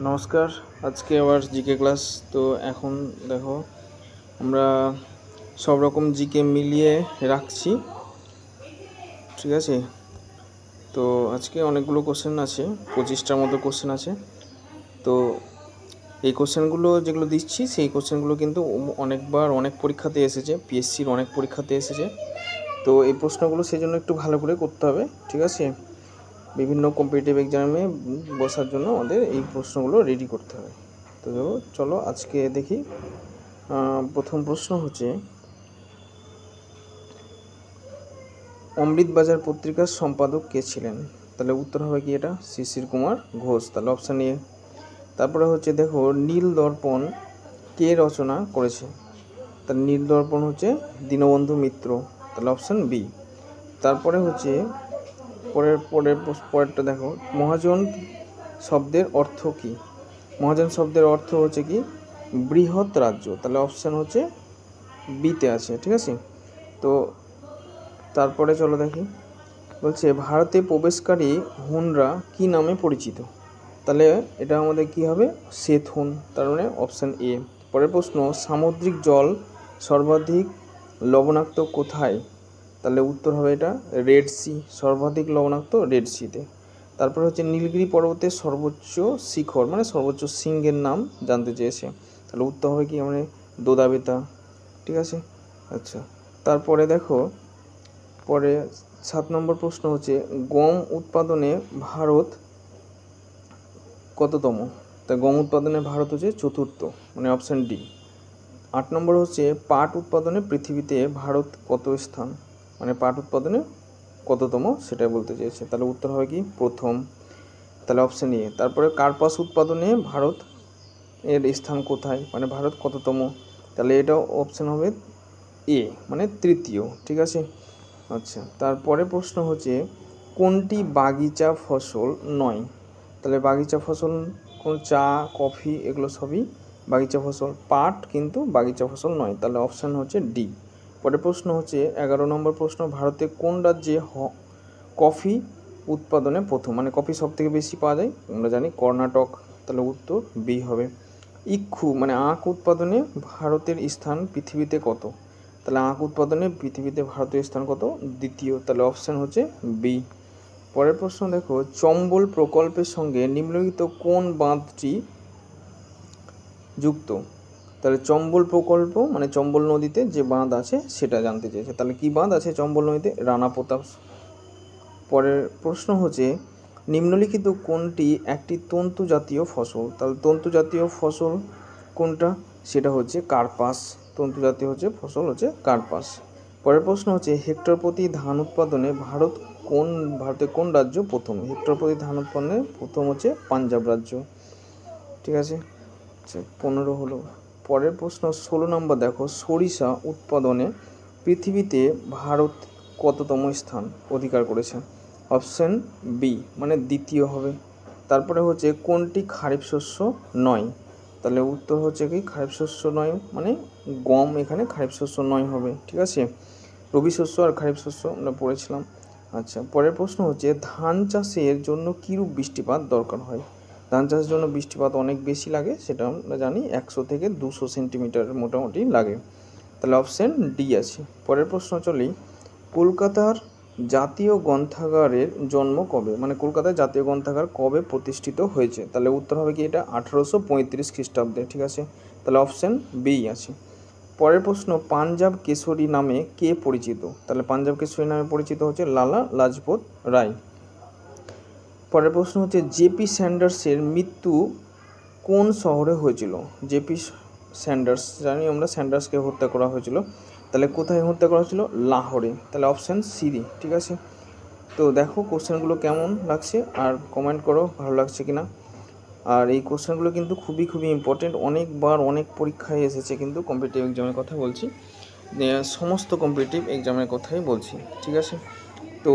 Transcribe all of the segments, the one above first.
নমস্কার। আজকে আবার জিকে ক্লাস। তো এখন দেখো আমরা সব রকম জিকে মিলিয়ে রাখছি, ঠিক আছে। তো আজকে অনেকগুলো কোশ্চেন আছে, 25টার মতো কোশ্চেন আছে। তো এই কোশ্চেনগুলো যেগুলো দিচ্ছি সেই কোশ্চেনগুলো কিন্তু অনেকবার অনেক পরীক্ষাতে এসেছে, পিএসসির অনেক পরীক্ষাতে এসেছে। তো এই প্রশ্নগুলো সেই জন্য একটু ভালো করে করতে হবে, ঠিক আছে। বিভিন্ন কম্পিটিটিভ এক্সামে বসার জন্য আমাদের এই প্রশ্নগুলো রেডি করতে হবে। তো চলো আজকে দেখি। প্রথম প্রশ্ন হচ্ছে, অমৃতবাজার পত্রিকার সম্পাদক কে ছিলেন? তাহলে উত্তর হবে কি, এটা শিশির কুমার ঘোষ। তাহলে অপশান এ। তারপরে হচ্ছে দেখো, নীল দর্পণ কে রচনা করেছে? তাহলে নীল দর্পণ হচ্ছে দীনবন্ধু মিত্র। তাহলে অপশান বি। তারপরে হচ্ছে পরেরটা দেখো, মহাজন শব্দের অর্থ কী? মহাজন শব্দের অর্থ হচ্ছে কি, বৃহৎ রাজ্য। তাহলে অপশান হচ্ছে বিতে আছে, ঠিক আছে। তো তারপরে চলো দেখি, বলছে ভারতে প্রবেশকারী হুনরা কি নামে পরিচিত? তাহলে এটা আমাদের কি হবে, শ্বেত হুন। তার মানে অপশান এ। পরের প্রশ্ন, সামুদ্রিক জল সর্বাধিক লবণাক্ত কোথায়? তাহলে উত্তর হবে এটা রেড সি। সর্বাধিক লবণাক্ত রেড সিতে। তারপর হচ্ছে নীলগিরি পর্বতের সর্বোচ্চ শিখর মানে সর্বোচ্চ শৃঙ্গের নাম জানতে চেয়েছে। তাহলে উত্তর হবে কি, মানে দোদাবেতা, ঠিক আছে। আচ্ছা, তারপরে দেখো, পরে 7 নম্বর প্রশ্ন হচ্ছে, গম উৎপাদনে ভারত কততম? তা গম উৎপাদনে ভারত হচ্ছে চতুর্থ, মানে অপশান ডি। 8 নম্বর হচ্ছে, পাট উৎপাদনে পৃথিবীতে ভারত কত স্থান? মানে পাট উৎপাদনে কততম সেটা বলতে চেয়েছে। তাহলে উত্তর হবে কি, প্রথম। তাহলে অপশান এ। তারপরে কার্পাস উৎপাদনে ভারত এর স্থান কোথায়, মানে ভারত কততম? তাহলে এটা অপশান হবে এ, মানে তৃতীয়, ঠিক আছে। আচ্ছা, তারপরে প্রশ্ন হচ্ছে, কোনটি বাগিচা ফসল নয়? তাহলে বাগিচা ফসল কোন, চা কফি এগুলো সবই বাগিচা ফসল। পাট কিন্তু বাগিচা ফসল নয়। তাহলে অপশান হচ্ছে ডি। পরের প্রশ্ন হচ্ছে 11 নম্বর প্রশ্ন, ভারতে কোন রাজ্যে কফি উৎপাদনে প্রথম? মানে কফি সব থেকে বেশি পাওয়া যায় আমরা জানি কর্ণাটক। তাহলে উত্তর বি হবে। ইক্ষু মানে আখ উৎপাদনে ভারতের স্থান পৃথিবীতে কত? তাহলে আখ উৎপাদনে পৃথিবীতে ভারতের স্থান কত? দ্বিতীয়। তাহলে অপশান হচ্ছে বি। পরের প্রশ্ন দেখো, চম্বল প্রকল্পের সঙ্গে নিম্নলিখিত কোন বাঁধটি যুক্ত? তাহলে চম্বল প্রকল্প মানে চম্বল নদীতে যে বাঁধ আছে সেটা জানতে চেয়েছে। তাহলে কি বাঁধ আছে চম্বল নদীতে? রানা প্রতাপ। পরের প্রশ্ন হচ্ছে, নিম্নলিখিত কোনটি একটি তন্তু জাতীয় ফসল? তাহলে তন্তু জাতীয় ফসল কোনটা? সেটা হচ্ছে কার্পাস। তন্তু জাতীয় হচ্ছে ফসল হচ্ছে কার্পাস। পরের প্রশ্ন হচ্ছে, হেক্টর প্রতি ধান উৎপাদনে ভারতের কোন রাজ্য প্রথম? হেক্টর প্রতি ধান উৎপাদনে প্রথম হচ্ছে পাঞ্জাব রাজ্য, ঠিক আছে। আচ্ছা, 15 হলো। পরের প্রশ্ন 16 নম্বর দেখো, সরিষা উৎপাদনে পৃথিবীতে ভারত কততম স্থান অধিকার করেছে? অপশান বি, মানে দ্বিতীয় হবে। তারপরে হচ্ছে, কোনটি খারিফ শস্য নয়? তাহলে উত্তর হচ্ছে কি, খারিফ শস্য নয় মানে গম এখানে খারিফ শস্য নয় হবে, ঠিক আছে। রবি শস্য আর খারিফ শস্য আমরা পড়েছিলাম। আচ্ছা, পরের প্রশ্ন হচ্ছে, ধান চাষের জন্য কীরূপ বৃষ্টিপাত দরকার হয়? ধান চাষের জন্য বৃষ্টিপাত অনেক বেশি লাগে, সেটা আমরা জানি 100 থেকে 200 সেন্টিমিটার মোটামুটি লাগে। তাহলে অপশান ডি আছে। পরের প্রশ্ন চলি, কলকাতার জাতীয় গ্রন্থাগারের জন্ম কবে? মানে কলকাতায় জাতীয় গ্রন্থাগার কবে প্রতিষ্ঠিত হয়েছে? তাহলে উত্তর হবে কি, এটা 1835 খ্রিস্টাব্দে, ঠিক আছে। তাহলে অপশান বি আছে। পরের প্রশ্ন, পাঞ্জাব কেশরী নামে কে পরিচিত? তাহলে পাঞ্জাব কেশরী নামে পরিচিত হচ্ছে লালা লাজপত রায়। পরের প্রশ্ন হচ্ছে, জেপি স্যান্ডার্সের মৃত্যু কোন শহরে হয়েছিল? জেপি স্যান্ডার্স, জানি আমরা স্যান্ডার্সকে হত্যা করা হয়েছিল। তাহলে কোথায় হত্যা করা হয়েছিল? লাহোরে। তাহলে অপশান সি, ঠিক আছে। তো দেখো কোশ্চেনগুলো কেমন লাগছে আর কমেন্ট করো ভালো লাগছে কিনা। আর এই কোশ্চেনগুলো কিন্তু খুবই ইম্পর্টেন্ট, অনেকবার অনেক পরীক্ষায় এসেছে কিন্তু কম্পিটিটিভ এক্সামের কথা বলছি, সমস্ত কম্পিটিটিভ এক্সামের কথাই বলছি, ঠিক আছে। তো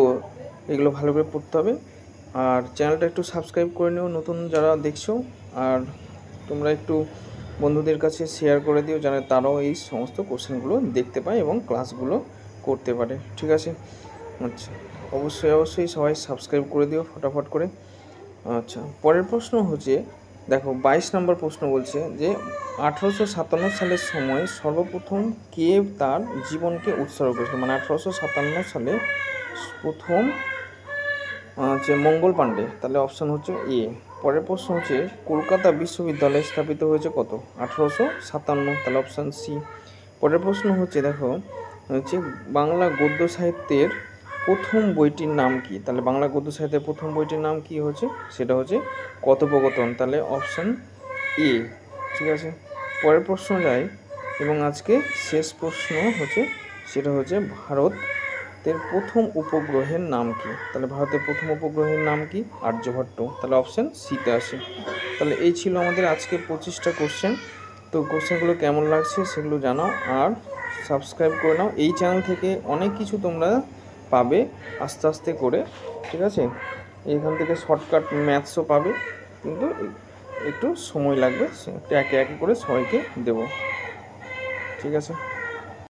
এগুলো ভালো করে পড়তে হবে। আর চ্যানেলটা একটু সাবস্ক্রাইব করে নিও নতুন যারা দেখছো। আর তোমরা একটু বন্ধুদের কাছে শেয়ার করে দিও যেন তারাও এই সমস্ত কোশ্চেনগুলো দেখতে পায় এবং ক্লাসগুলো করতে পারে, ঠিক আছে। আচ্ছা, অবশ্যই সবাই সাবস্ক্রাইব করে দিও ফটাফট করে। আচ্ছা, পরের প্রশ্ন হচ্ছে, দেখো 22 নম্বর প্রশ্ন বলছে যে 1857 সালের সময় সর্বপ্রথম কে তার জীবনকে উৎসর্গ করেছিল, মানে 1857 সালে প্রথম হচ্ছে মঙ্গল পাণ্ডে, তাহলে অপশান হচ্ছে এ। পরের প্রশ্ন হচ্ছে কলকাতা বিশ্ববিদ্যালয় স্থাপিত হয়েছে কত, 1857, তাহলে অপশান সি। পরের প্রশ্ন হচ্ছে দেখো হচ্ছে বাংলা গদ্য সাহিত্যের প্রথম বইটির নাম কি, তাহলে বাংলা গদ্য সাহিত্যের প্রথম বইটির নাম কি হচ্ছে, সেটা হচ্ছে কথোপকথন, তাহলে অপশান এ। ঠিক আছে, পরের প্রশ্ন যাই, এবং আজকে শেষ প্রশ্ন হচ্ছে সেটা হচ্ছে ভারতের প্রথম উপগ্রহের নাম কি, তাহলে ভারতের প্রথম উপগ্রহের নাম কি, আর্যভট্ট, তাহলে অপশান সিতে আসে। তাহলে এই ছিল আমাদের আজকে 25টা কোশ্চেন। তো কোশ্চেনগুলো কেমন লাগছে সেগুলো জানাও, আর সাবস্ক্রাইব করে নাও। এই চ্যানেল থেকে অনেক কিছু তোমরা পাবে আস্তে আস্তে করে, ঠিক আছে। এখান থেকে শর্টকাট ম্যাথসও পাবে, কিন্তু একটু সময় লাগবে, একে একে করে সবাইকে দেবো, ঠিক আছে।